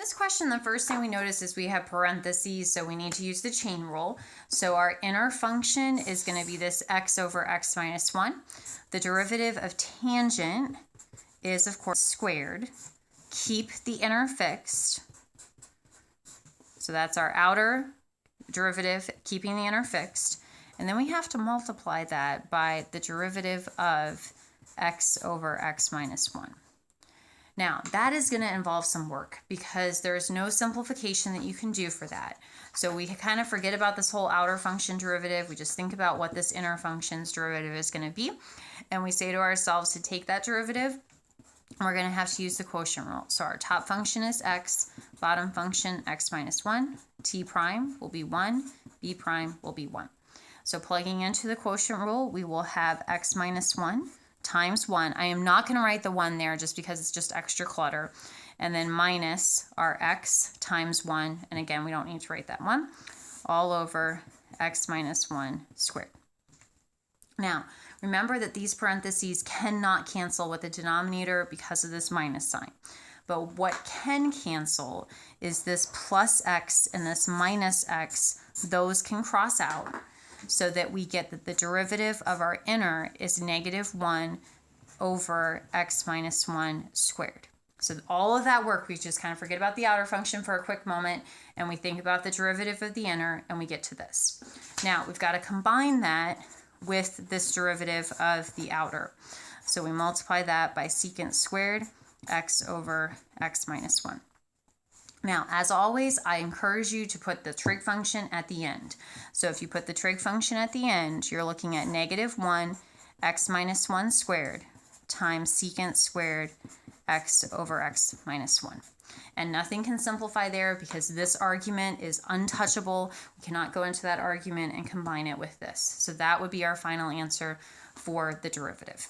This question, the first thing we notice is we have parentheses, so we need to use the chain rule. So our inner function is going to be this x over x minus 1. The derivative of tangent is, of course, squared. Keep the inner fixed. So that's our outer derivative, keeping the inner fixed. And then we have to multiply that by the derivative of x over x minus 1. Now, that is going to involve some work because there's no simplification that you can do for that. So we kind of forget about this whole outer function derivative. We just think about what this inner function's derivative is going to be. And we say to ourselves to take that derivative, we're going to have to use the quotient rule. So our top function is x, bottom function x minus 1. T prime will be 1, b prime will be 1. So plugging into the quotient rule, we will have x minus 1 times 1. I am not going to write the 1 there just because it's just extra clutter. And then minus our x times 1. And again, we don't need to write that 1. All over x minus 1 squared. Now, remember that these parentheses cannot cancel with the denominator because of this minus sign. But what can cancel is this plus x and this minus x. Those can cross out, so that we get that the derivative of our inner is negative 1 over x minus 1 squared. So all of that work, we just kind of forget about the outer function for a quick moment, and we think about the derivative of the inner, and we get to this. Now, we've got to combine that with this derivative of the outer. So we multiply that by secant squared x over x minus 1. Now, as always, I encourage you to put the trig function at the end. So if you put the trig function at the end, you're looking at negative 1 x minus 1 squared times secant squared x over x minus 1. And nothing can simplify there because this argument is untouchable. We cannot go into that argument and combine it with this. So that would be our final answer for the derivative.